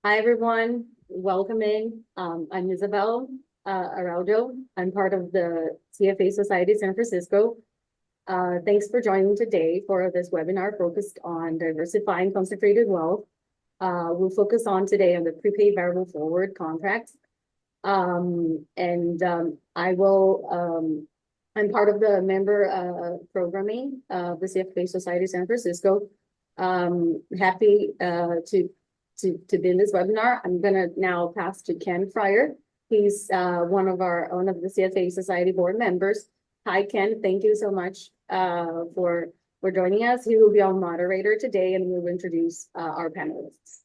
Hi, everyone. Welcome in. I'm Isabel Araujo. I'm part of the CFA Society San Francisco. Thanks for joining today for this webinar focused on diversifying concentrated wealth. We'll focus on today on the prepaid variable forward contracts. I'm part of the member programming of the CFA Society San Francisco. Happy to be in this webinar. I'm gonna now pass to Ken Fryer. He's one of the CFA Society board members. Hi, Ken. Thank you so much for joining us. He will be our moderator today, and we'll introduce our panelists.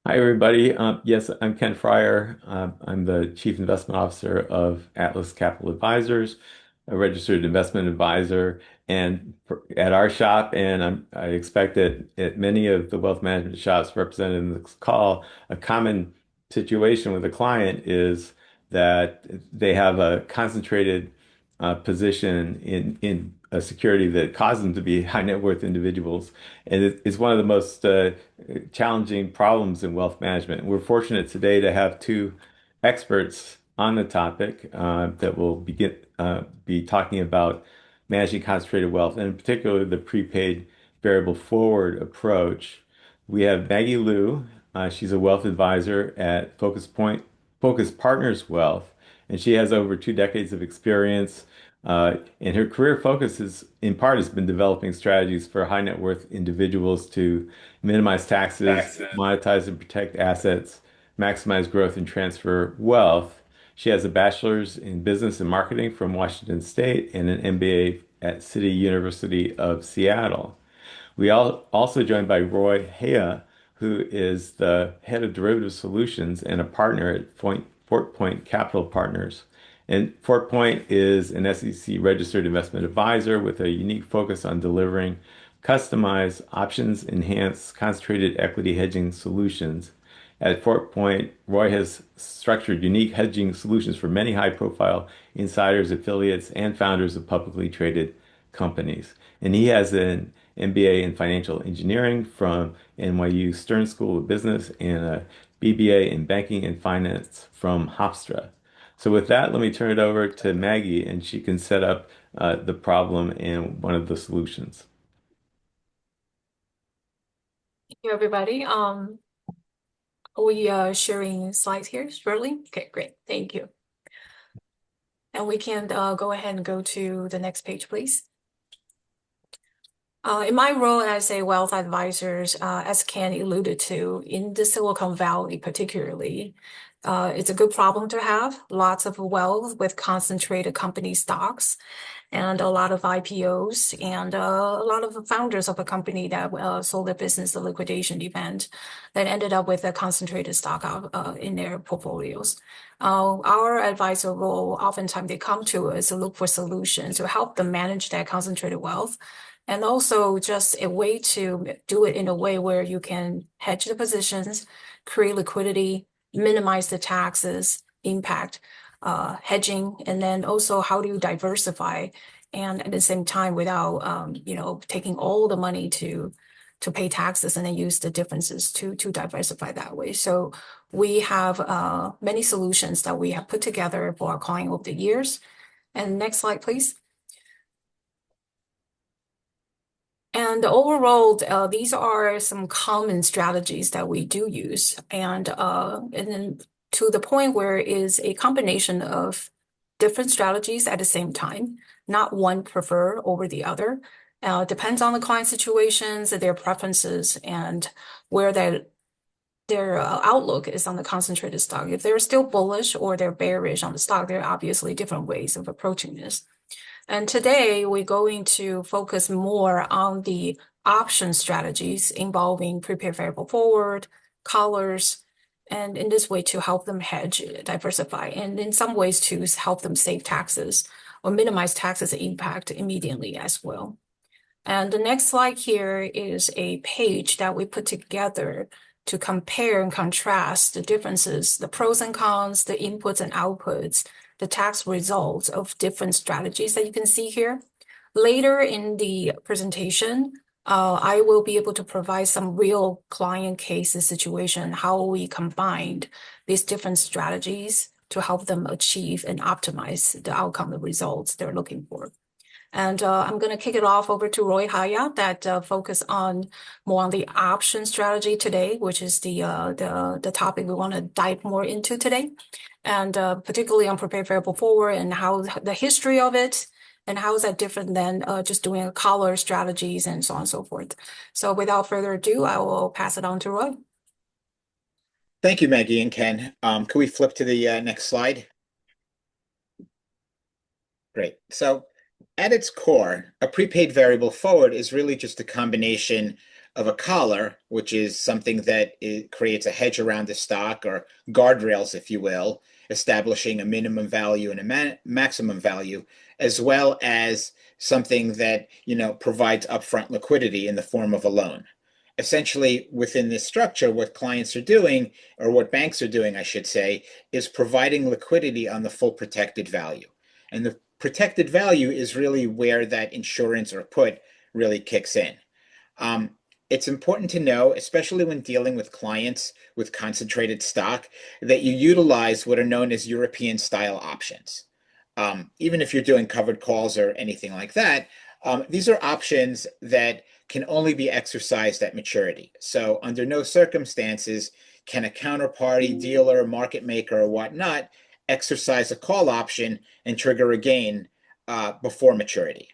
Hi, everybody. Yes, I'm Ken Fryer. I'm the Chief Investment Officer of Atlas Capital Advisors, a registered investment advisor, and at our shop, and I expect that at many of the wealth management shops represented in this call, a common situation with a client is that they have a concentrated position in a security that causes them to be high net worth individuals, and it's one of the most challenging problems in wealth management. We're fortunate today to have two experts on the topic that will be talking about managing concentrated wealth, and in particular the prepaid variable forward approach. We have Maggie Liu. She's a wealth advisor at Focus Partners Wealth, and she has over 2 decades of experience. And her career focus in part, has been developing strategies for high net worth individuals to minimize taxes, monetize and protect assets, maximize growth, and transfer wealth. She has a bachelor's in business and marketing from Washington State and an MBA at City University of Seattle. We also joined by Roy Hea, who is the head of derivative solutions and a partner at Fort Point Capital Partners. And Fort Point is an SEC registered investment advisor with a unique focus on delivering customized, options enhanced, concentrated equity hedging solutions. At Fort Point, Roy has structured unique hedging solutions for many high profile insiders, affiliates, and founders of publicly traded companies. And he has an MBA in financial engineering from NYU Stern School of Business and a BBA in banking and finance from Hofstra. So with that, let me turn it over to Maggie, and she can set up the problem and one of the solutions. Thank you, everybody. We are sharing slides here shortly. Okay, great. Thank you. And we can go ahead and go to the next page, please. In my role as a wealth advisor, as Ken alluded to, in the Silicon Valley particularly, it's a good problem to have. Lots of wealth with concentrated company stocks and a lot of IPOs and a lot of founders of a company that sold their business, a liquidation event that ended up with a concentrated stock in their portfolios. Our advisor role, oftentimes they come to us to look for solutions to help them manage that concentrated wealth. And also just a way to do it in a way where you can hedge the positions, create liquidity, minimize the taxes impact, hedging, and then also how do you diversify and at the same time without taking all the money to pay taxes and then use the differences to diversify that way. So we have many solutions that we have put together for our client over the years. And next slide, please. And overall, these are some common strategies that we do use. And then to the point where it is a combination of different strategies at the same time, not one preferred over the other. Depends on the client situations, their preferences, and where their outlook is on the concentrated stock. If they're still bullish or they're bearish on the stock, there are obviously different ways of approaching this. And today we're going to focus more on the option strategies involving prepaid variable forward, collars, and in this way to help them hedge, diversify, and in some ways to help them save taxes or minimize taxes impact immediately as well. And the next slide here is a page that we put together to compare and contrast the differences, the pros and cons, the inputs and outputs, the tax results of different strategies that you can see here. Later in the presentation, I will be able to provide some real client cases situation, how we combined these different strategies to help them achieve and optimize the outcome, the results they're looking for. And I'm going to kick it off over to Roy Haya that focus on more on the option strategy today, which is the topic we want to dive more into today, and particularly on prepared variable forward and how the history of it and how is that different than just doing a collar strategies and so on and so forth. So without further ado, I will pass it on to Roy. Thank you, Maggie and Ken. Can we flip to the next slide? Great. So at its core, a prepaid variable forward is really just a combination of a collar, which is something that creates a hedge around the stock, or guardrails, if you will, establishing a minimum value and a maximum value, as well as something that, provides upfront liquidity in the form of a loan. Essentially, within this structure, what clients are doing, or what banks are doing, I should say, is providing liquidity on the full protected value. And the protected value is really where that insurance or put really kicks in. It's important to know, especially when dealing with clients with concentrated stock, that you utilize what are known as European style options. Even if you're doing covered calls or anything like that, these are options that can only be exercised at maturity. So under no circumstances can a counterparty, dealer, market maker, or whatnot exercise a call option and trigger a gain before maturity.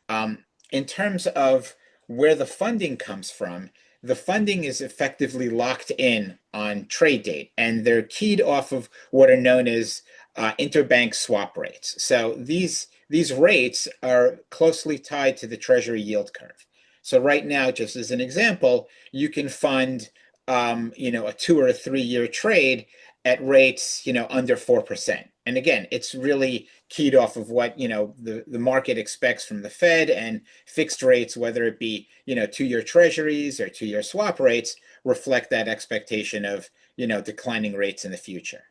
In terms of where the funding comes from, the funding is effectively locked in on trade date, and they're keyed off of what are known as interbank swap rates. So these rates are closely tied to the Treasury yield curve. So right now, just as an example, you can fund a 2 or a 3 year trade at rates under 4%. And again, it's really keyed off of what the market expects from the Fed, and fixed rates, whether it be 2 year treasuries or 2 year swap rates, reflect that expectation of declining rates in the future.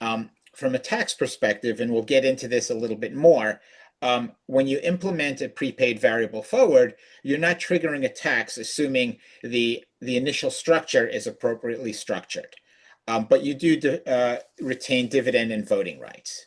From a tax perspective, and we'll get into this a little bit more, when you implement a prepaid variable forward, you're not triggering a tax, assuming the initial structure is appropriately structured. But you do retain dividend and voting rights.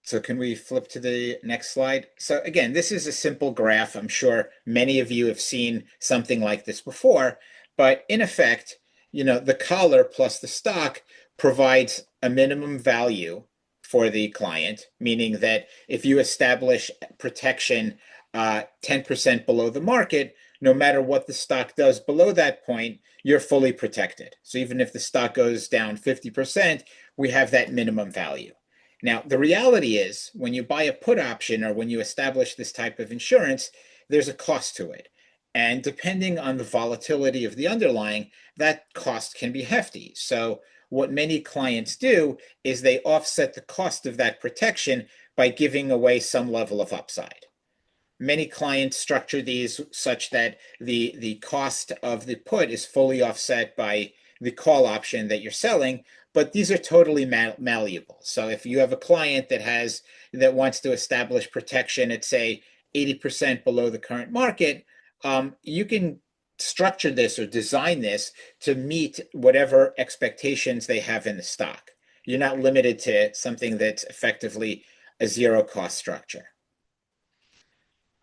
So can we flip to the next slide? So again, this is a simple graph. I'm sure many of you have seen something like this before, but in effect, the collar plus the stock provides a minimum value for the client, meaning that if you establish protection 10% below the market, no matter what the stock does below that point, you're fully protected. So even if the stock goes down 50%, we have that minimum value. Now, the reality is when you buy a put option, or when you establish this type of insurance, there's a cost to it. And depending on the volatility of the underlying, that cost can be hefty. So what many clients do is they offset the cost of that protection by giving away some level of upside. Many clients structure these such that the cost of the put is fully offset by the call option that you're selling, but these are totally malleable. So if you have a client that wants to establish protection at, say, 80% below the current market, you can structure this or design this to meet whatever expectations they have in the stock. You're not limited to something that's effectively a zero cost structure.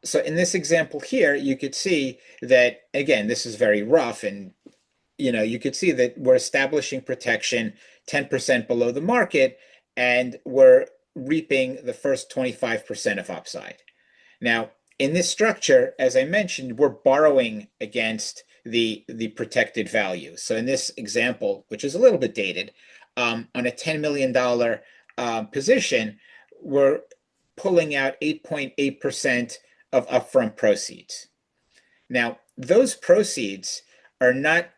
So in this example here, you could see that, again, this is very rough, and you could see that we're establishing protection 10% below the market, and we're reaping the first 25% of upside. Now, in this structure, as I mentioned, we're borrowing against the protected value. So in this example, which is a little bit dated, on a $10 million position, we're pulling out 8.8% of upfront proceeds. Now, those proceeds are not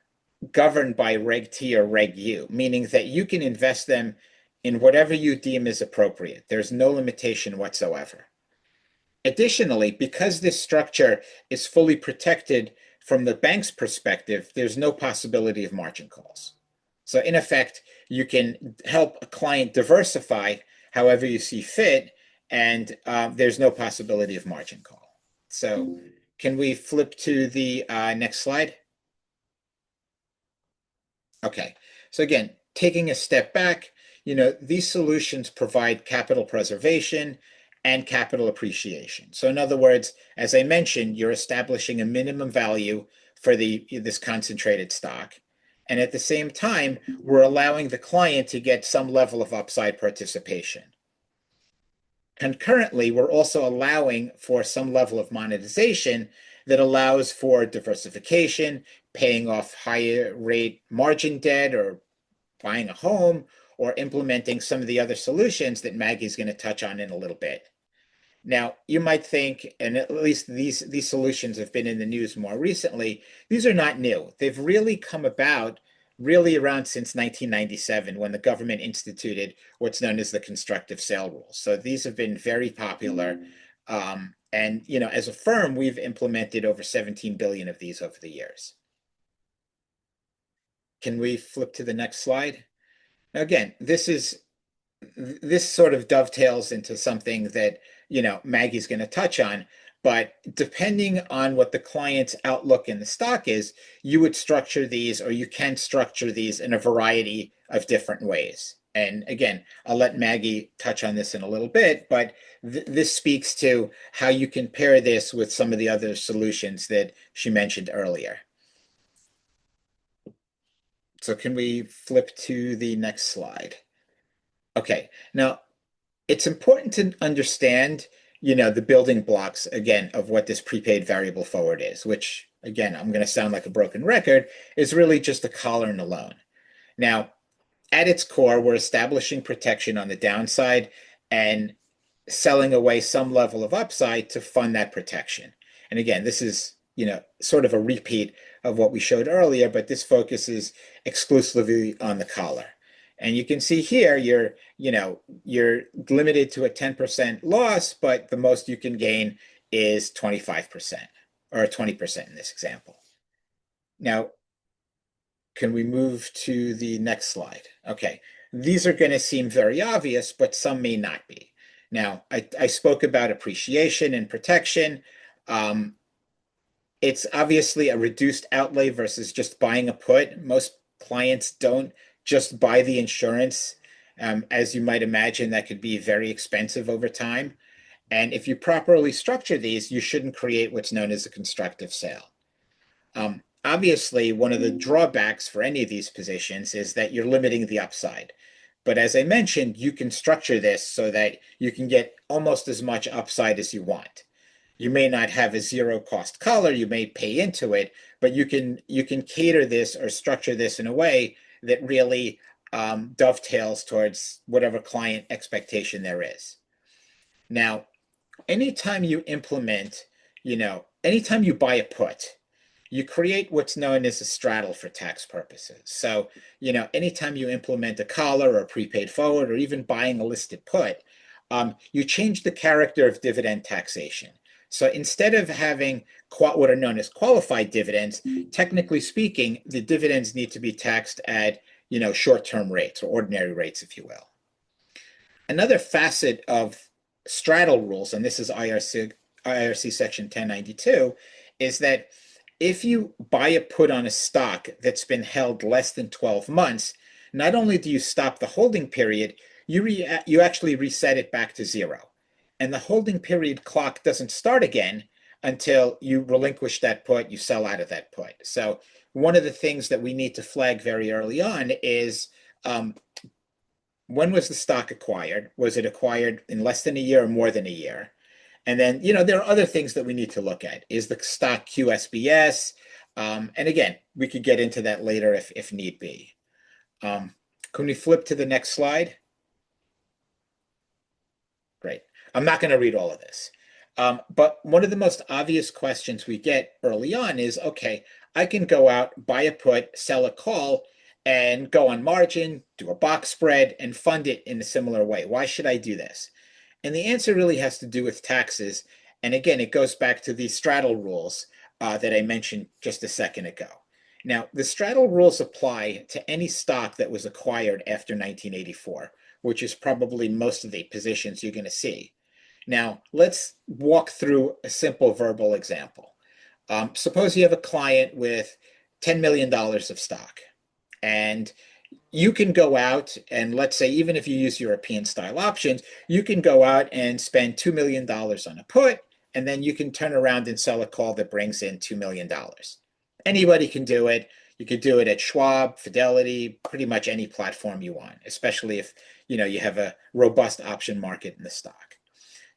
governed by Reg T or Reg U, meaning that you can invest them in whatever you deem is appropriate. There's no limitation whatsoever. Additionally, because this structure is fully protected from the bank's perspective, there's no possibility of margin calls. So in effect, you can help a client diversify however you see fit, and there's no possibility of margin call. So can we flip to the next slide? Okay, so again, taking a step back, these solutions provide capital preservation and capital appreciation. So in other words, as I mentioned, you're establishing a minimum value for this concentrated stock. And at the same time, we're allowing the client to get some level of upside participation. Concurrently, we're also allowing for some level of monetization that allows for diversification, paying off higher rate margin debt or buying a home or implementing some of the other solutions that Maggie's going to touch on in a little bit. Now, you might think, and at least these solutions have been in the news more recently, these are not new. They've really come about really around since 1997 when the government instituted what's known as the constructive sale rules. So these have been very popular. And as a firm, we've implemented over 17 billion of these over the years. Can we flip to the next slide? Now, again, this sort of dovetails into something that Maggie's going to touch on, but depending on what the client's outlook in the stock is, you would structure these, or you can structure these in a variety of different ways. And again, I'll let Maggie touch on this in a little bit, but this speaks to how you can pair this with some of the other solutions that she mentioned earlier. So can we flip to the next slide? Okay, now it's important to understand, the building blocks, again, of what this prepaid variable forward is, which, again, I'm going to sound like a broken record, is really just a collar and a loan. Now, at its core, we're establishing protection on the downside and selling away some level of upside to fund that protection. And again, this is, sort of a repeat of what we showed earlier, but this focuses exclusively on the collar. And you can see here, you're limited to a 10% loss, but the most you can gain is 25% or 20% in this example. Now, can we move to the next slide? Okay, these are going to seem very obvious, but some may not be. Now, I spoke about appreciation and protection. It's obviously a reduced outlay versus just buying a put. Most clients don't just buy the insurance. As you might imagine, that could be very expensive over time. And if you properly structure these, you shouldn't create what's known as a constructive sale. Obviously, one of the drawbacks for any of these positions is that you're limiting the upside. But as I mentioned, you can structure this so that you can get almost as much upside as you want. You may not have a zero cost collar, you may pay into it, but you can cater this or structure this in a way that really dovetails towards whatever client expectation there is. Now, anytime you implement, anytime you buy a put, you create what's known as a straddle for tax purposes. So, anytime you implement a collar or a prepaid forward or even buying a listed put, you change the character of dividend taxation. So instead of having what are known as qualified dividends, technically speaking, the dividends need to be taxed at short-term rates or ordinary rates, if you will. Another facet of straddle rules, and this is IRC section 1092, is that if you buy a put on a stock that's been held less than 12 months, not only do you stop the holding period, you actually reset it back to zero. And the holding period clock doesn't start again until you relinquish that put, you sell out of that put. So one of the things that we need to flag very early on is when was the stock acquired? Was it acquired in less than a year or more than a year? And then, there are other things that we need to look at. Is the stock QSBS? And again, we could get into that later if need be. Can we flip to the next slide? Great. I'm not going to read all of this. But one of the most obvious questions we get early on is, okay, I can go out, buy a put, sell a call, and go on margin, do a box spread, and fund it in a similar way. Why should I do this? And the answer really has to do with taxes. And again, it goes back to the straddle rules that I mentioned just a second ago. Now, the straddle rules apply to any stock that was acquired after 1984, which is probably most of the positions you're going to see. Now, let's walk through a simple verbal example. Suppose you have a client with $10 million of stock, and you can go out and, let's say, even if you use European style options, you can go out and spend $2 million on a put, and then you can turn around and sell a call that brings in $2 million. Anybody can do it. You could do it at Schwab, Fidelity, pretty much any platform you want, especially if you have a robust option market in the stock.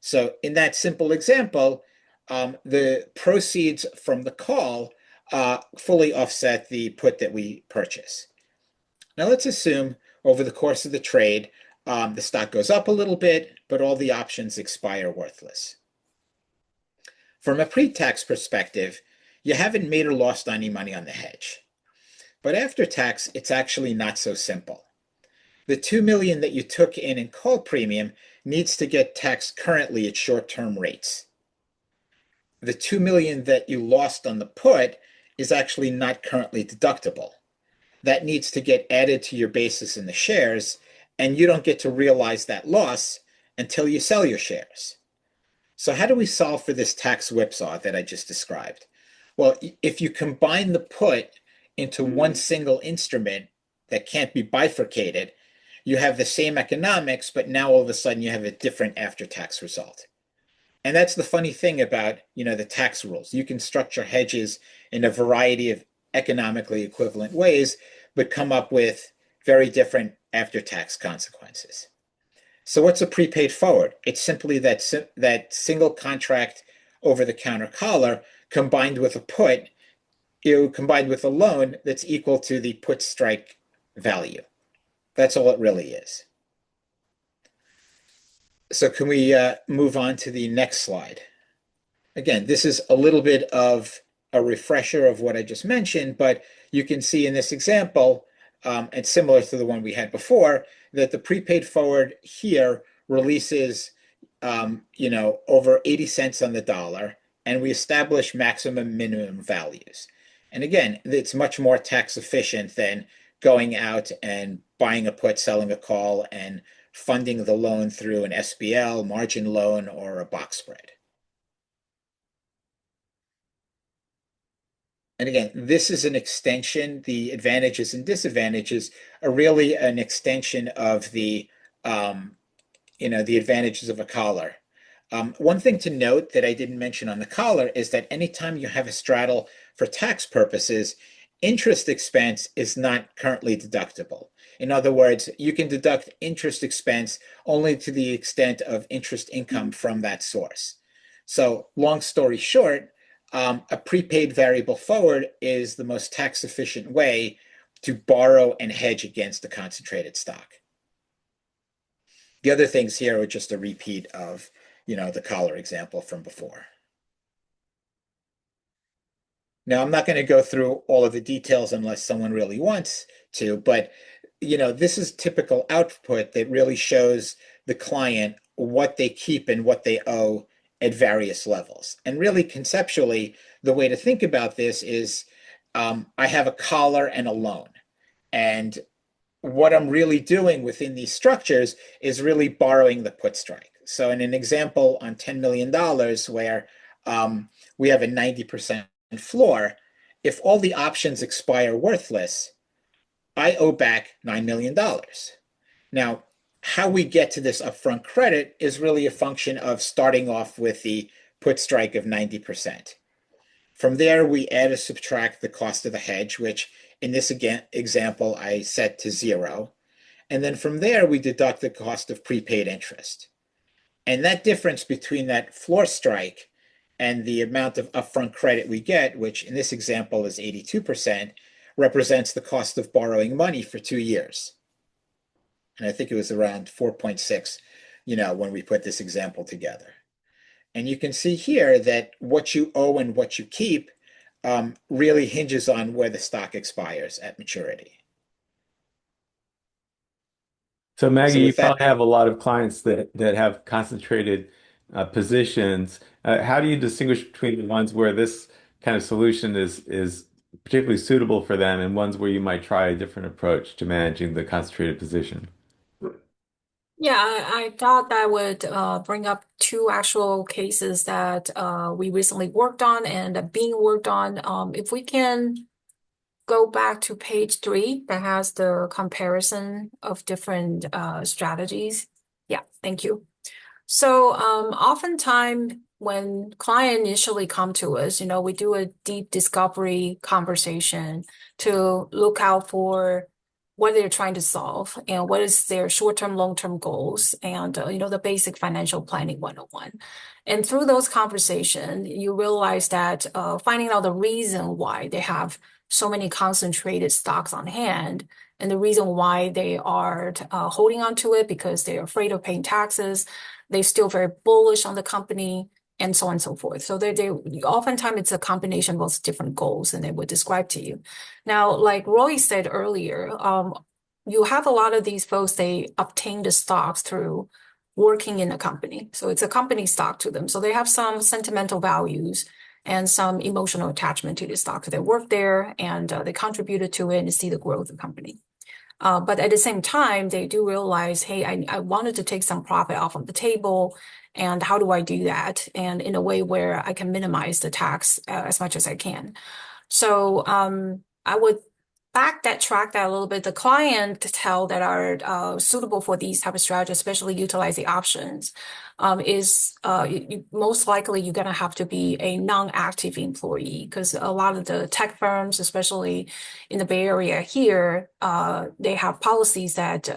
So in that simple example, the proceeds from the call fully offset the put that we purchase. Now let's assume over the course of the trade, the stock goes up a little bit, but all the options expire worthless. From a pre-tax perspective, you haven't made or lost any money on the hedge. But after tax, it's actually not so simple. The $2 million that you took in call premium needs to get taxed currently at short-term rates. The $2 million that you lost on the put is actually not currently deductible. That needs to get added to your basis in the shares, and you don't get to realize that loss until you sell your shares. So how do we solve for this tax whipsaw that I just described? Well, if you combine the put into one single instrument that can't be bifurcated, you have the same economics, but now all of a sudden you have a different after-tax result. And that's the funny thing about, the tax rules. You can structure hedges in a variety of economically equivalent ways, but come up with very different after-tax consequences. So what's a prepaid forward? It's simply that single contract over-the-counter collar combined with a put, combined with a loan that's equal to the put strike value. That's all it really is. So can we move on to the next slide? Again, this is a little bit of a refresher of what I just mentioned, but you can see in this example, and similar to the one we had before, that the prepaid forward here releases, over 80 cents on the dollar, and we establish maximum minimum values. And again, it's much more tax efficient than going out and buying a put, selling a call, and funding the loan through an SBL, margin loan, or a box spread. And again, this is an extension. The advantages and disadvantages are really an extension of the advantages of a collar. One thing to note that I didn't mention on the collar is that anytime you have a straddle for tax purposes, interest expense is not currently deductible. In other words, you can deduct interest expense only to the extent of interest income from that source. So long story short, a prepaid variable forward is the most tax efficient way to borrow and hedge against a concentrated stock. The other things here are just a repeat of, the collar example from before. Now, I'm not going to go through all of the details unless someone really wants to, but this is typical output that really shows the client what they keep and what they owe at various levels. And really conceptually, the way to think about this is I have a collar and a loan. And what I'm really doing within these structures is really borrowing the put strike. So in an example on $10 million where we have a 90% floor, if all the options expire worthless, I owe back $9 million. Now, how we get to this upfront credit is really a function of starting off with the put strike of 90%. From there, we add or subtract the cost of the hedge, which in this example, I set to 0. And then from there, we deduct the cost of prepaid interest. And that difference between that floor strike and the amount of upfront credit we get, which in this example is 82%, represents the cost of borrowing money for 2 years. And I think it was around 4.6, when we put this example together. And you can see here that what you owe and what you keep really hinges on where the stock expires at maturity. So Maggie, So you with that, probably have a lot of clients that have concentrated positions. How do you distinguish between the ones where this kind of solution is particularly suitable for them and ones where you might try a different approach to managing the concentrated position? Yeah, I thought that would bring up two actual cases that we recently worked on and are being worked on. If we can go back to page 3 that has the comparison of different strategies. Yeah, thank you. So oftentimes when client initially come to us, we do a deep discovery conversation to look out for what they're trying to solve and what is their short-term, long-term goals and, the basic financial planning 101. And through those conversations, you realize that finding out the reason why they have so many concentrated stocks on hand and the reason why they are holding on to it because they're afraid of paying taxes, they're still very bullish on the company, and so on and so forth. So they oftentimes it's a combination of those different goals, and they would describe to you. Now, like Roy said earlier, you have a lot of these folks, they obtain the stocks through working in a company. So it's a company stock to them. So they have some sentimental values and some emotional attachment to the stock. They work there and they contributed to it and see the growth of the company. But at the same time, they do realize, hey, I wanted to take some profit off of the table. And how do I do that? And in a way where I can minimize the tax as much as I can. So I would track that a little bit. The client tell that are suitable for these type of strategies, especially utilizing options, is most likely you're going to have to be a non-active employee because a lot of the tech firms, especially in the Bay Area here, they have policies that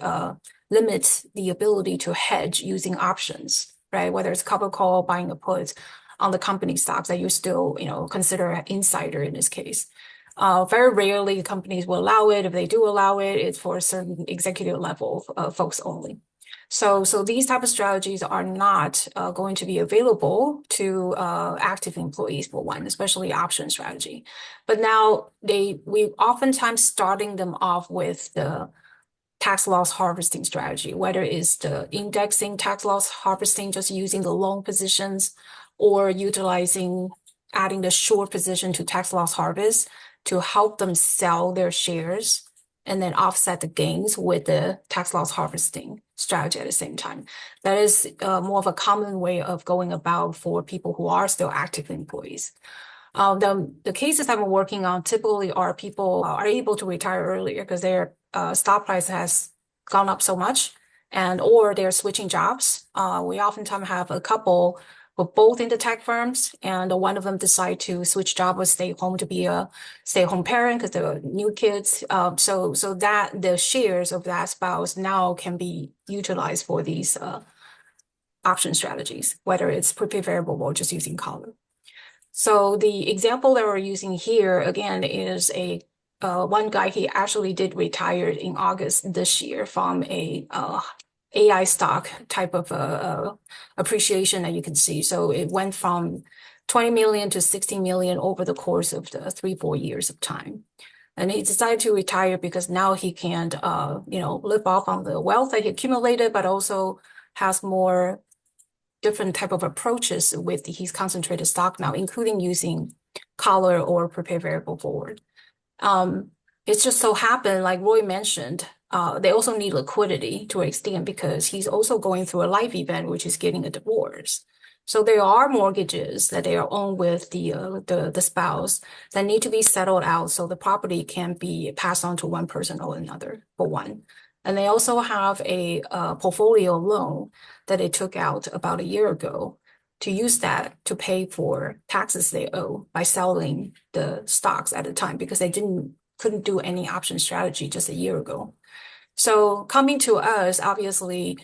limit the ability to hedge using options, right? Whether it's cover call, buying a put on the company stocks that you still, consider an insider in this case. Very rarely companies will allow it. If they do allow it, it's for a certain executive level folks only. So these type of strategies are not going to be available to active employees for one, especially option strategy. But now we oftentimes starting them off with the tax loss harvesting strategy, whether it's the indexing tax loss harvesting, just using the long positions, or utilizing adding the short position to tax loss harvest to help them sell their shares and then offset the gains with the tax loss harvesting strategy at the same time. That is more of a common way of going about for people who are still active employees. The cases I'm working on typically are people are able to retire earlier because their stock price has gone up so much, and or they're switching jobs. We oftentimes have a couple who both in the tech firms, and one of them decide to switch job or stay home to be a stay-home parent because they're new kids. So that the shares of that spouse now can be utilized for these option strategies, whether it's prepaid variable or just using collar. So the example that we're using here again is a one guy. He actually did retire in August this year from a AI stock type of appreciation that you can see. So it went from 20 million to 60 million over the course of the 3-4 years of time. And he decided to retire because now he can, live off on the wealth that he accumulated, but also has more different type of approaches with his concentrated stock now, including using collar or prepaid variable forward. It's just so happened, like Roy mentioned, they also need liquidity to an extent because he's also going through a life event, which is getting a divorce. So there are mortgages that they are owned with the spouse that need to be settled out so the property can be passed on to one person or another, for one. And they also have a portfolio loan that they took out about a year ago to use that to pay for taxes they owe by selling the stocks at the time because they couldn't do any option strategy just a year ago. So coming to us, obviously,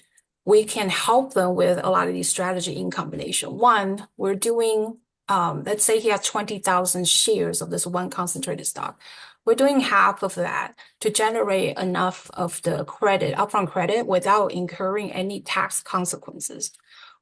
we can help them with a lot of these strategy in combination. One, we're doing, let's say he has 20,000 shares of this one concentrated stock. We're doing half of that to generate enough of the upfront credit without incurring any tax consequences.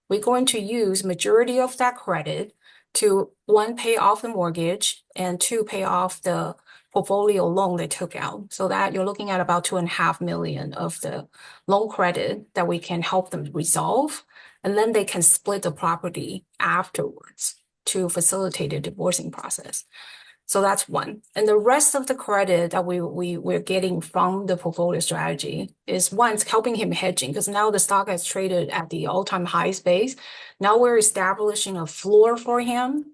We're going to use majority of that credit to, one, pay off the mortgage, and two, pay off the portfolio loan they took out. So that you're looking at about 2.5 million of the loan credit that we can help them resolve. And then they can split the property afterwards to facilitate the divorcing process. So that's one. And the rest of the credit that we're getting from the portfolio strategy is one, it's helping him hedging because now the stock has traded at the all-time high space. Now we're establishing a floor for him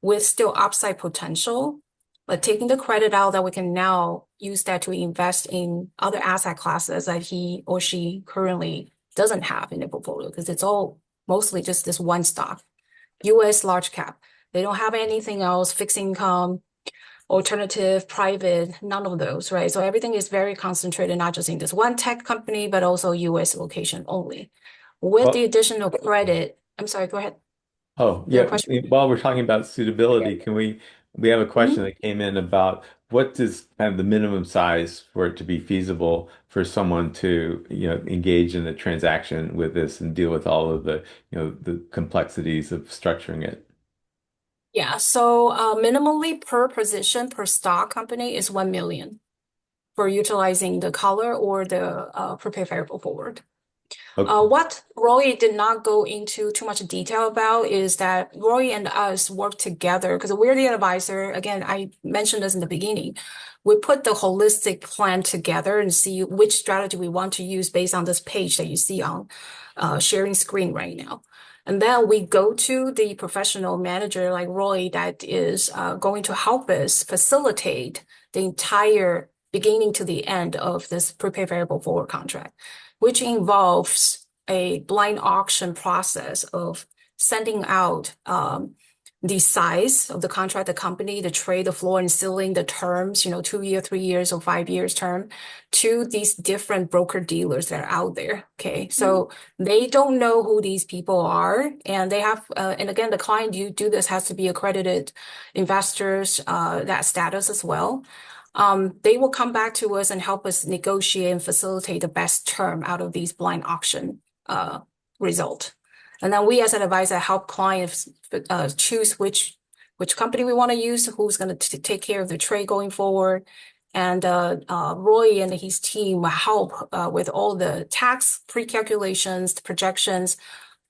with still upside potential, but taking the credit out that we can now use that to invest in other asset classes that he or she currently doesn't have in the portfolio because it's all mostly just this one stock, US large cap. They don't have anything else, fixed income, alternative, private, none of those, right? So everything is very concentrated, not just in this one tech company, but also US location only. With the Well, additional credit, I'm sorry, go ahead. oh, Your yeah. question? While we're talking about suitability, can we have a question Mhm. that came in about what does kind of the minimum size for it to be feasible for someone to, engage in a transaction with this and deal with all of the, the complexities of structuring it? Yeah, so minimally per position per stock company is 1 million for utilizing the collar or the prepaid variable forward. Okay. What Roy did not go into too much detail about is that Roy and us work together because we're the advisor. Again, I mentioned this in the beginning. We put the holistic plan together and see which strategy we want to use based on this page that you see on sharing screen right now. And then we go to the professional manager like Roy that is going to help us facilitate the entire beginning to the end of this prepaid variable forward contract, which involves a blind auction process of sending out the size of the contract, the company, the trade, the floor and ceiling, the terms, 2 year, 3 years, or 5 years term to these different broker dealers that are out there. Okay. So they don't know who these people are. And they have, and again, the client you do this has to be accredited investors, that status as well. They will come back to us and help us negotiate and facilitate the best term out of these blind auction result. And then we as an advisor help clients choose which company we want to use, who's going to take care of the trade going forward. And Roy and his team will help with all the tax pre-calculations, the projections,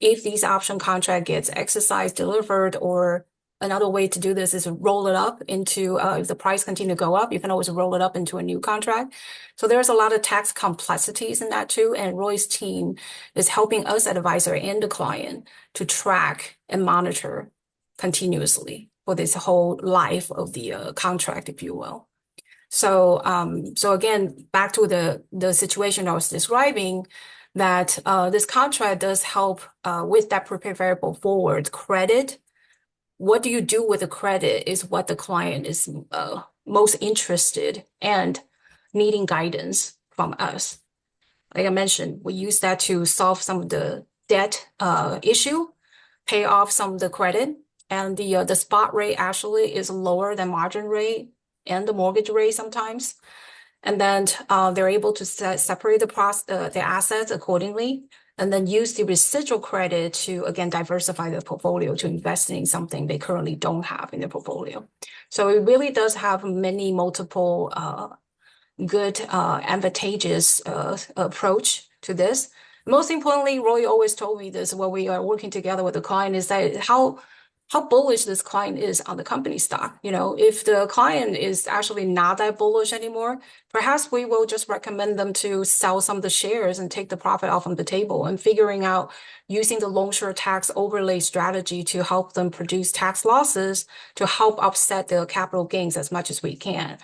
if these option contract gets exercised, delivered, or another way to do this is roll it up into, if the price continue to go up, you can always roll it up into a new contract. So there's a lot of tax complexities in that too. And Roy's team is helping us advisor and the client to track and monitor continuously for this whole life of the contract, if you will. So, so again, back to the situation I was describing, that this contract does help with that prepaid variable forward credit. What do you do with the credit is what the client is most interested and needing guidance from us. Like I mentioned, we use that to solve some of the debt issue, pay off some of the credit, and the spot rate actually is lower than margin rate and the mortgage rate sometimes. And then they're able to separate the assets accordingly, and then use the residual credit to, again, diversify the portfolio to invest in something they currently don't have in their portfolio. So it really does have many multiple good advantageous approach to this. Most importantly, Roy always told me this when we are working together with the client is that how bullish this client is on the company stock. If the client is actually not that bullish anymore, perhaps we will just recommend them to sell some of the shares and take the profit off on the table and figuring out using the long-short tax overlay strategy to help them produce tax losses to help offset the capital gains as much as we can.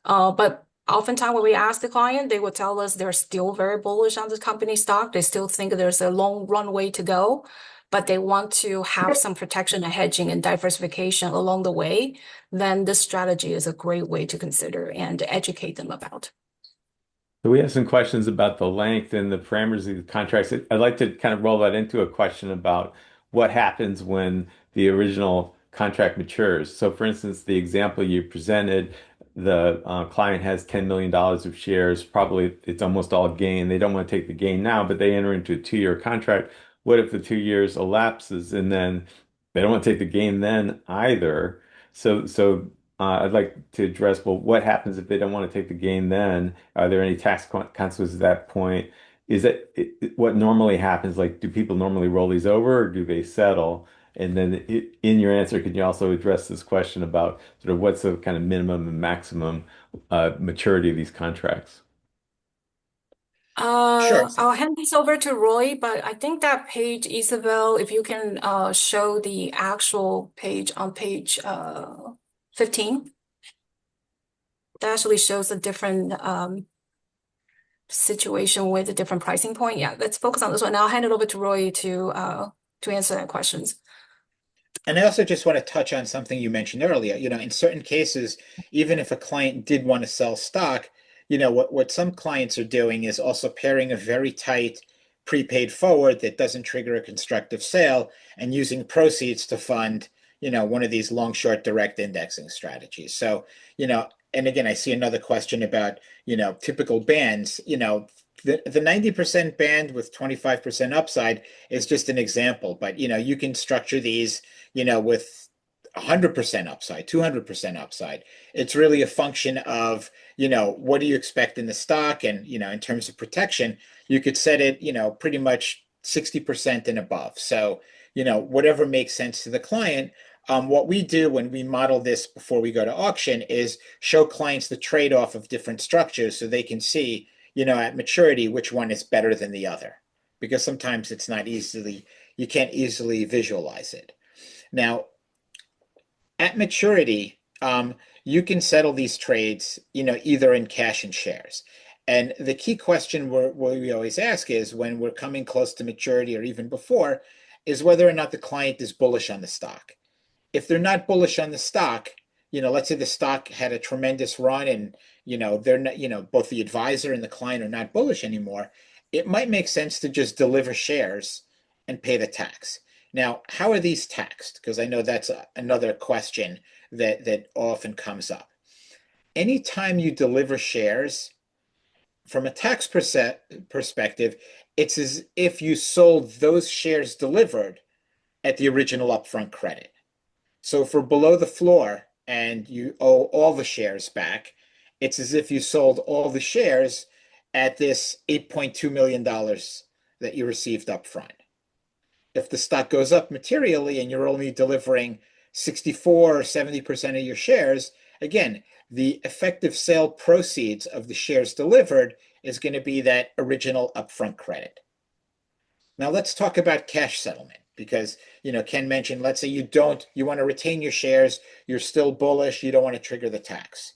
But oftentimes when we ask the client, they will tell us they're still very bullish on the company stock. They still think there's a long runway to go, but they want to have some protection and hedging and diversification along the way. Then this strategy is a great way to consider and educate them about. So we have some questions about the length and the parameters of the contracts. I'd like to kind of roll that into a question about what happens when the original contract matures. So for instance, the example you presented, the client has $10 million of shares. Probably it's almost all gain. They don't want to take the gain now, but they enter into a 2-year contract. What if the 2 years elapses and then they don't want to take the gain then either? So I'd like to address, well, what happens if they don't want to take the gain then? Are there any tax consequences at that point? Is that what normally happens? Like, do people normally roll these over or do they settle? And then in your answer, can you also address this question about sort of what's the kind of minimum and maximum maturity of these contracts? Sure. I'll hand this over to Roy, but I think that page, Isabel, if you can show the actual page on page 15, that actually shows a different situation with a different pricing point. Yeah, let's focus on this one. Now I'll hand it over to Roy to answer that questions. And I also just want to touch on something you mentioned earlier. In certain cases, even if a client did want to sell stock, what some clients are doing is also pairing a very tight prepaid forward that doesn't trigger a constructive sale and using proceeds to fund, one of these long short direct indexing strategies. So, and again, I see another question about, typical bands. The 90% band with 25% upside is just an example, but you can structure these with 100% upside, 200% upside. It's really a function of, what do you expect in the stock? And, in terms of protection, you could set it, pretty much 60% and above. So, whatever makes sense to the client. What we do when we model this before we go to auction is show clients the trade-off of different structures so they can see, at maturity, which one is better than the other. Because sometimes you can't easily visualize it. Now, at maturity, you can settle these trades, either in cash and shares. And the key question we always ask is when we're coming close to maturity or even before, is whether or not the client is bullish on the stock. If they're not bullish on the stock, let's say the stock had a tremendous run and, they're not, both the advisor and the client are not bullish anymore, it might make sense to just deliver shares and pay the tax. Now, how are these taxed? Because I know that's another question that often comes up. Anytime you deliver shares, from a tax perspective, it's as if you sold those shares delivered at the original upfront credit. So if we're below the floor and you owe all the shares back, it's as if you sold all the shares at this $8.2 million that you received upfront. If the stock goes up materially and you're only delivering 64 or 70% of your shares, again, the effective sale proceeds of the shares delivered is going to be that original upfront credit. Now let's talk about cash settlement because, Ken mentioned, let's say you want to retain your shares, you're still bullish, you don't want to trigger the tax.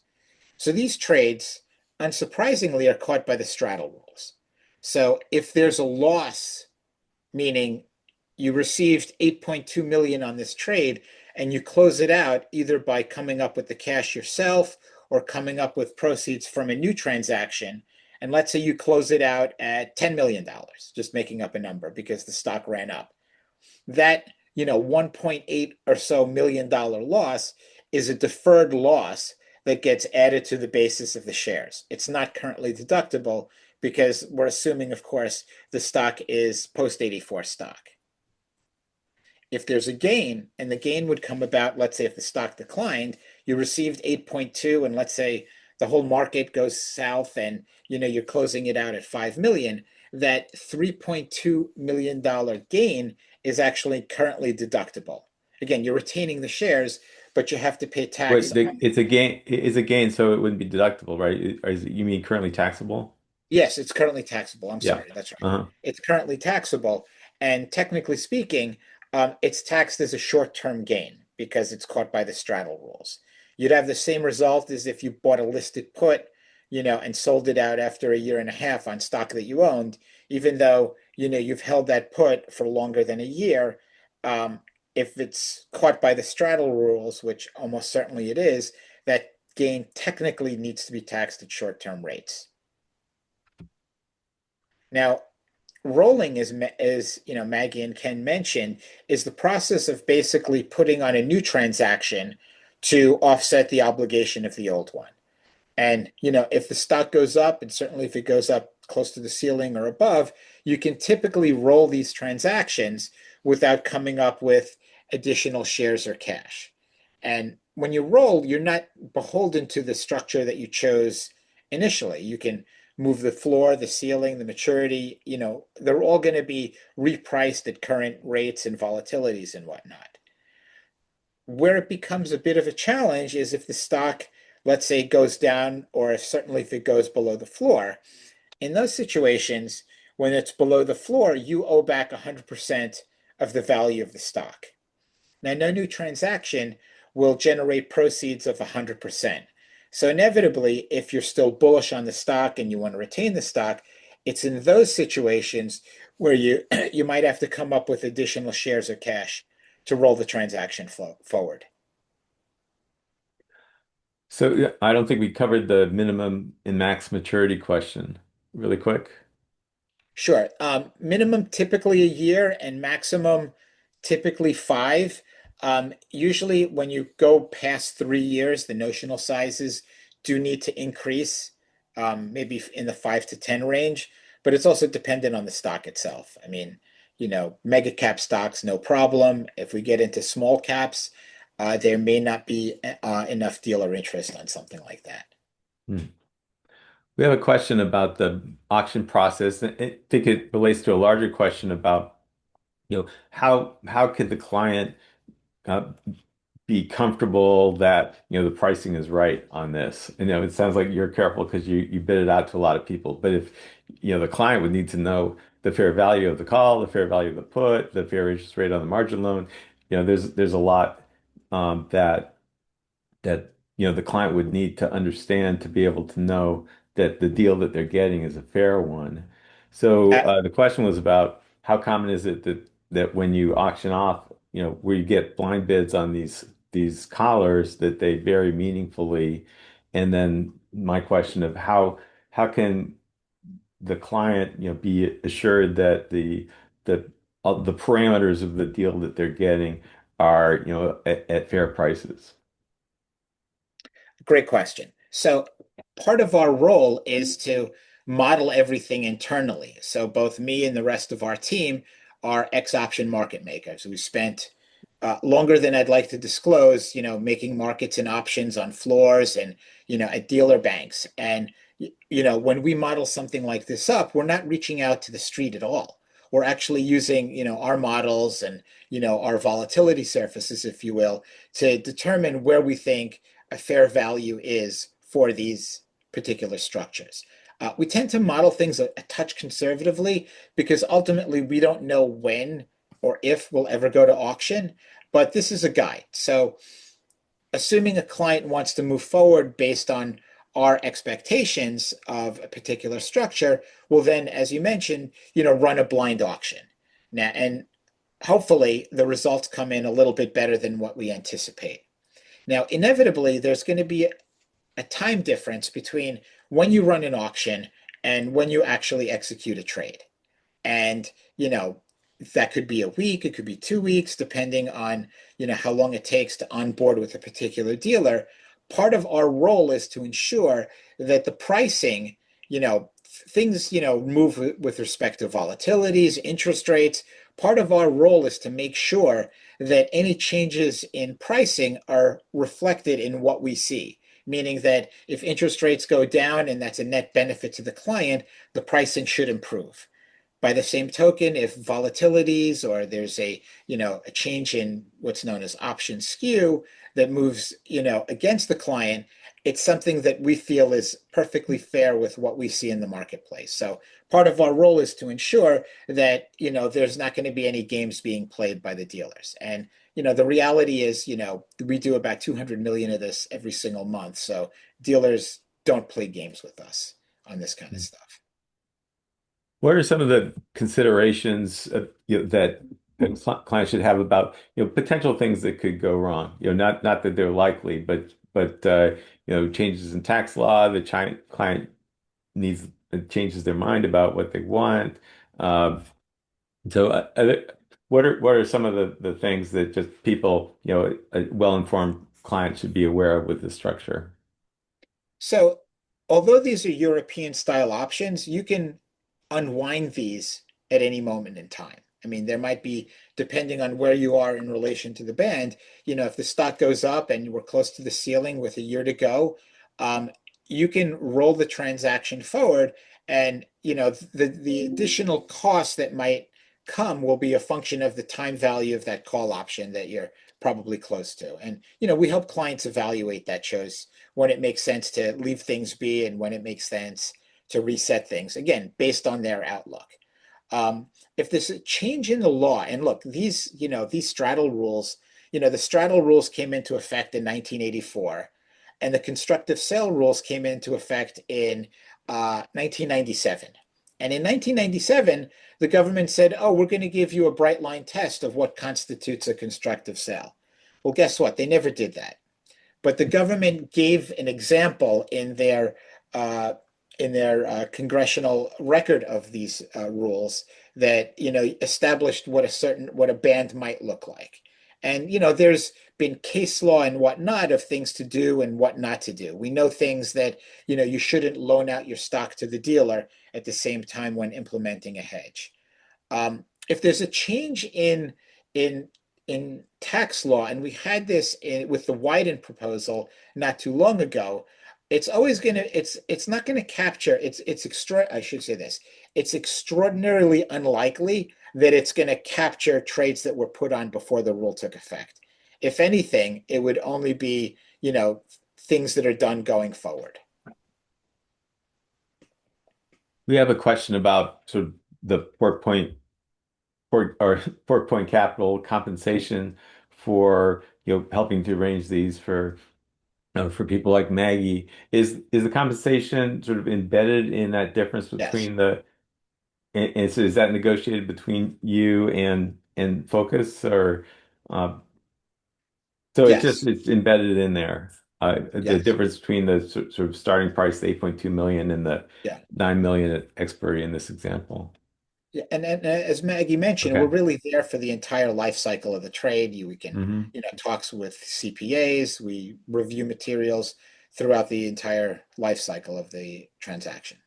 So these trades, unsurprisingly, are caught by the straddle rules. So if there's a loss, meaning you received 8.2 million on this trade and you close it out either by coming up with the cash yourself or coming up with proceeds from a new transaction. And let's say you close it out at $10 million, just making up a number because the stock ran up. That, 1.8 or so million dollar loss is a deferred loss that gets added to the basis of the shares. It's not currently deductible because we're assuming, of course, the stock is post-84 stock. If there's a gain, and the gain would come about, let's say if the stock declined, you received 8.2, and let's say the whole market goes south and you're closing it out at 5 million, that $3.2 million gain is actually currently deductible. Again, you're retaining the shares, but you have to pay tax. Wait, it's a gain. It's a gain, so it wouldn't be deductible, right? You mean currently taxable? Yes, it's currently taxable. I'm Yeah. sorry, that's right. Uh-huh. It's currently taxable, and technically speaking, it's taxed as a short-term gain because it's caught by the straddle rules. You'd have the same result as if you bought a listed put, and sold it out after a year and a half on stock that you owned, even though, you've held that put for longer than a year. If it's caught by the straddle rules, which almost certainly it is, that gain technically needs to be taxed at short-term rates. Now, rolling is Maggie and Ken mentioned, is the process of basically putting on a new transaction to offset the obligation of the old one. And, if the stock goes up, and certainly if it goes up close to the ceiling or above, you can typically roll these transactions without coming up with additional shares or cash. And when you roll, you're not beholden to the structure that you chose initially. You can move the floor, the ceiling, the maturity, they're all going to be repriced at current rates and volatilities and whatnot. where it becomes a bit of a challenge is if the stock, let's say, goes down, or certainly if it goes below the floor. In those situations, when it's below the floor, you owe back 100% of the value of the stock. Now, no new transaction will generate proceeds of 100%. So inevitably, if you're still bullish on the stock and you want to retain the stock, it's in those situations where you you might have to come up with additional shares of cash to roll the transaction forward. So yeah, I don't think we covered the minimum and max maturity question really quick. Sure. Minimum typically a year and maximum typically 5. Usually when you go past 3 years, the notional sizes do need to increase, maybe in the 5 to 10 range, but it's also dependent on the stock itself. I mean, mega cap stocks, no problem. If we get into small caps, there may not be enough dealer interest on something like that. Hmm. We have a question about the auction process. I think it relates to a larger question about, how could the client uh, be comfortable that, the pricing is right on this? And, it sounds like you're careful because you bid it out to a lot of people. But if, the client would need to know the fair value of the call, the fair value of the put, the fair interest rate on the margin loan. There's a lot that the client would need to understand to be able to know that the deal that they're getting is a fair one. So Uh, the question was about how common is it that when you auction off, where you get blind bids on these collars that they vary meaningfully, and then my question of how can the client be assured that the parameters of the deal that they're getting are at fair prices. Great question. So part of our role is to model everything internally. So both me and the rest of our team are ex-option market makers. We spent longer than I'd like to disclose, making markets and options on floors and, at dealer banks. And, when we model something like this up, we're not reaching out to the street at all. We're actually using, our models and, our volatility surfaces, if you will, to determine where we think a fair value is for these particular structures. We tend to model things a touch conservatively because ultimately we don't know when or if we'll ever go to auction, but this is a guide. So assuming a client wants to move forward based on our expectations of a particular structure, we'll then, as you mentioned, run a blind auction. Now, and hopefully the results come in a little bit better than what we anticipate. Now, inevitably, there's going to be a time difference between when you run an auction and when you actually execute a trade. And, that could be a week, it could be 2 weeks, depending on, how long it takes to onboard with a particular dealer. Part of our role is to ensure that the pricing, things, move with respect to volatilities, interest rates. Part of our role is to make sure that any changes in pricing are reflected in what we see. Meaning that if interest rates go down and that's a net benefit to the client, the pricing should improve. By the same token, if volatilities or there's a change in what's known as option skew that moves against the client, it's something that we feel is perfectly fair with what we see in the marketplace. So part of our role is to ensure that there's not going to be any games being played by the dealers. And the reality is we do about 200 million of this every single month. So dealers don't play games with us on this kind of stuff. What are some of the considerations that clients should have about potential things that could go wrong? Not that they're likely, but changes in tax law. The client needs changes their mind about what they want. Um, so, what are some of the things that just people, a well-informed client should be aware of with this structure? So although these are European style options, you can unwind these at any moment in time. I mean, there might be, depending on where you are in relation to the band, if the stock goes up and we're close to the ceiling with a year to go, um, you can roll the transaction forward, and the additional cost that might come will be a function of the time value of that call option that you're probably close to. And, we help clients evaluate that, shows when it makes sense to leave things be and when it makes sense to reset things, again, based on their outlook. If there's a change in the law, and look, these straddle rules, the straddle rules came into effect in 1984, and the constructive sale rules came into effect in 1997. And in 1997, the government said, oh, we're going to give you a bright line test of what constitutes a constructive sale. Well, guess what? They never did that. But the government gave an example in their congressional record of these rules that established what a band might look like. And there's been case law and whatnot of things to do and what not to do. We know things that you shouldn't loan out your stock to the dealer at the same time when implementing a hedge. If there's a change in tax law, and we had this with the Wyden proposal not too long ago, it's not going to capture, I should say this, it's extraordinarily unlikely that it's going to capture trades that were put on before the rule took effect. If anything, it would only be, things that are done going forward. We have a question about sort of the Port Point Capital compensation for helping to arrange these for people like Maggie. Is the compensation sort of embedded in that difference between and so is that negotiated between you and Focus, or so Yes. it's embedded in there. The Yes. difference between the sort of starting price, the 8.2 million, and the Yeah. 9 million at expiry in this example. Yeah, and as Maggie mentioned, Okay. we're really there for the entire life cycle of the trade. We can, hmm talks with CPAs, we review materials throughout the entire life cycle of the transaction.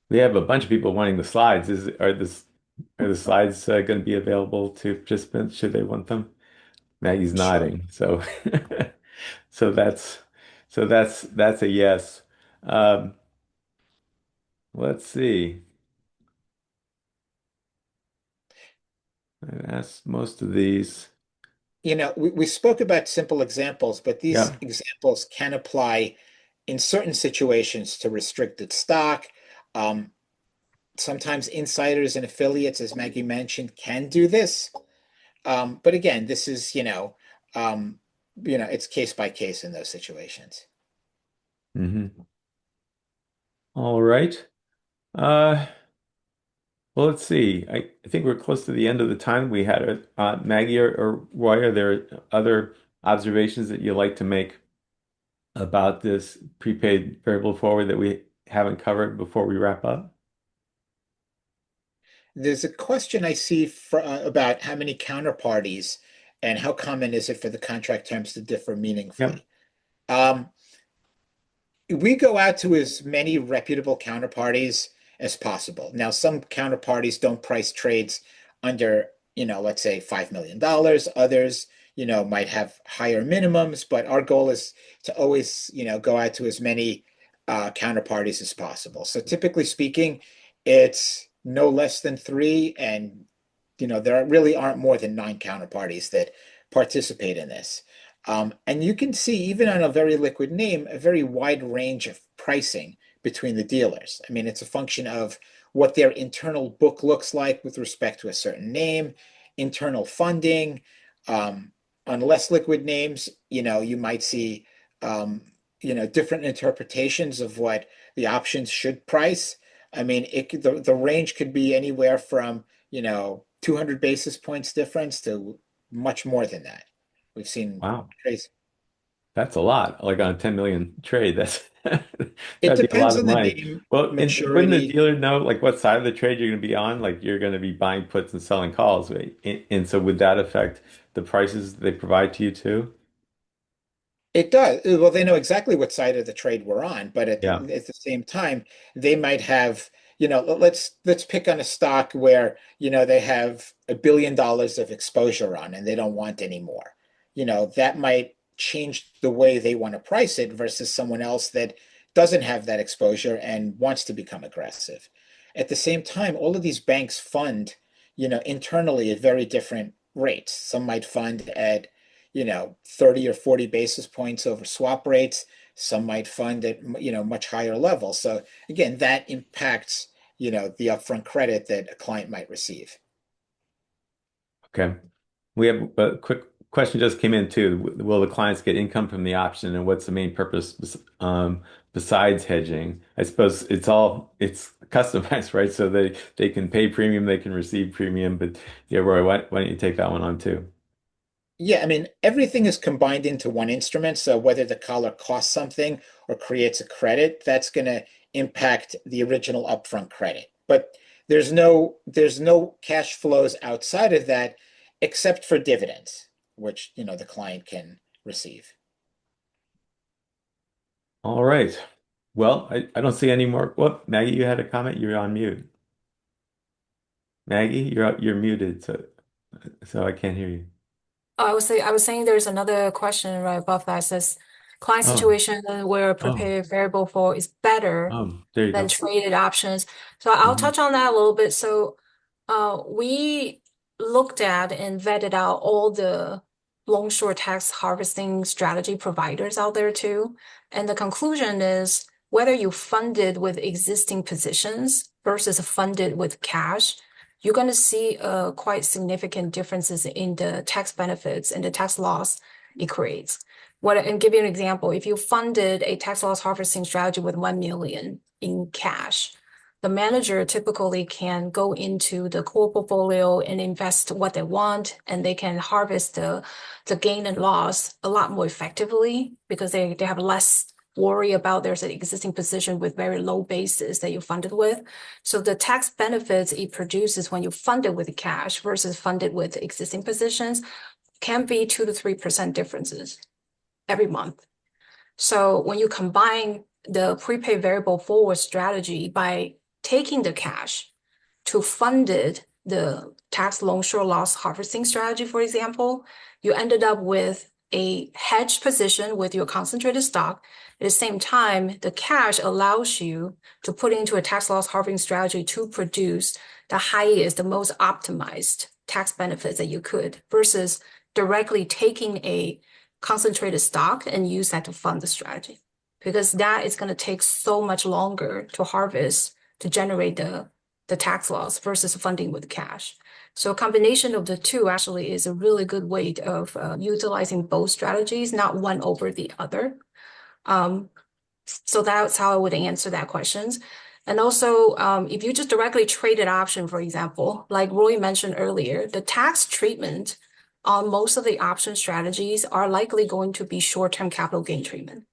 We have a bunch of people wanting the slides. Are the slides going to be available to participants should they want them? Maggie's Sure. nodding, so so that's that's a yes. Um, let's see. I asked most of these. We spoke about simple examples, but these Yeah. examples can apply in certain situations to restricted stock. Um, Sometimes insiders and affiliates, as Maggie mentioned, can do this. But again, this is, it's case by case in those situations. hmm All right. Uh, well, let's see. I think we're close to the end of the time we had it. Maggie or Roy, are there other observations that you'd like to make about this prepaid variable forward that we haven't covered before we wrap up? There's a question I see about how many counterparties and how common is it for the contract terms to differ Yep. meaningfully. Um, we go out to as many reputable counterparties as possible. Now, some counterparties don't price trades under, let's say $5 million. Others, might have higher minimums, but our goal is to always, go out to as many counterparties as possible. So typically speaking, it's no less than three, and there really aren't more than 9 counterparties that participate in this. And you can see, even on a very liquid name, a very wide range of pricing between the dealers. I mean, it's a function of what their internal book looks like with respect to a certain name, internal funding. On less liquid names, you might see, different interpretations of what the options should price. I mean, the range could be anywhere from, 200 basis points difference to much more than that. We've seen Wow. crazy. That's a lot. Like on a 10 million trade, It that'd be a lot depends of on the money. name, Well, and wouldn't the maturity. dealer know like what side of the trade you're going to be on? Like you're going to be buying puts and selling calls, right? And so would that affect the prices they provide to you too? It does. Well, they know exactly what side of the trade we're on, but Yeah. at the same time, they might have, let's pick on a stock where, they have $1 billion of exposure on and they don't want any more. That might change the way they want to price it versus someone else that doesn't have that exposure and wants to become aggressive. At the same time, all of these banks fund, internally at very different rates. Some might fund at, 30 or 40 basis points over swap rates. Some might fund at, much higher levels. So again, that impacts, the upfront credit that a client might receive. Okay. We have a quick question just came in too. Will the clients get income from the option, and what's the main purpose besides hedging? I suppose it's customized, right? So they can pay premium, they can receive premium. But yeah, Roy, why don't you take that one on too? Yeah, I mean, everything is combined into one instrument. So whether the collar costs something or creates a credit, that's going to impact the original upfront credit. But there's no cash flows outside of that except for dividends, which, the client can receive. All right. Well, I don't see any more. Well, Maggie, you had a comment. You're on mute. Maggie, you're muted, so I can't hear you. I was saying there's another question right above that says client Oh, situation where a oh, prepaid variable for is better there you than go. traded options. So I'll Hmm. touch on that a little bit. So we looked at and vetted out all the long short tax harvesting strategy providers out there too. And the conclusion is whether you funded with existing positions versus funded with cash, you're going to see quite significant differences in the tax benefits and the tax loss it creates. And give you an example, if you funded a tax loss harvesting strategy with 1 million in cash, the manager typically can go into the core portfolio and invest what they want, and they can harvest the gain and loss a lot more effectively because they have less worry about there's an existing position with very low basis that you funded with. So the tax benefits it produces when you fund it with cash versus funded with existing positions can be 2 to 3% differences every month. So when you combine the prepaid variable forward strategy by taking the cash to funded the tax long short loss harvesting strategy, for example, you ended up with a hedged position with your concentrated stock. At the same time, the cash allows you to put into a tax loss harvesting strategy to produce the highest, the most optimized tax benefits that you could versus directly taking a concentrated stock and use that to fund the strategy because that is going to take so much longer to harvest to generate the tax loss versus funding with cash. So a combination of the two actually is a really good way of utilizing both strategies, not one over the other. So that's how I would answer that questions. And also, if you just directly traded option, for example, like Roy mentioned earlier, the tax treatment on most of the option strategies are likely going to be short-term capital gain treatment.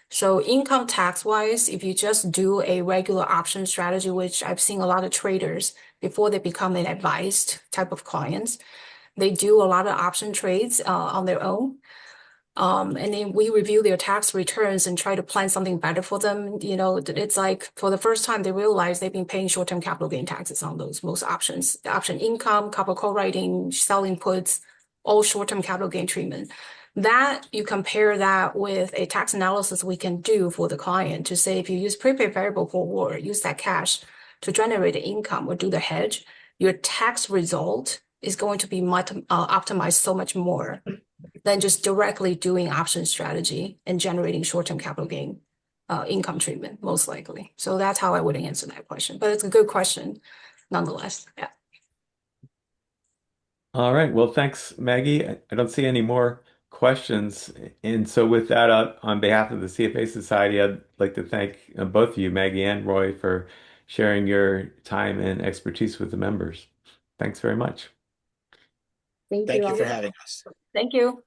So income tax wise, if you just do a regular option strategy, which I've seen a lot of traders before they become an advised type of clients, they do a lot of option trades on their own. And then we review their tax returns and try to plan something better for them. It's like for the first time they realize they've been paying short-term capital gain taxes on those most options, the option income, capital call writing, selling puts, all short-term capital gain treatment. That you compare that with a tax analysis we can do for the client to say if you use prepaid variable forward, use that cash to generate the income or do the hedge, your tax result is going to be much optimized so much more than just directly doing option strategy and generating short-term capital gain income treatment, most likely. So that's how I would answer that question. But it's a good question nonetheless. Yeah. All right. Well, thanks, Maggie. I don't see any more questions. And so with that, on behalf of the CFA Society, I'd like to thank both of you, Maggie and Roy, for sharing your time and expertise with the members. Thanks very much. Thank you Thank you all. for having us. Thank you.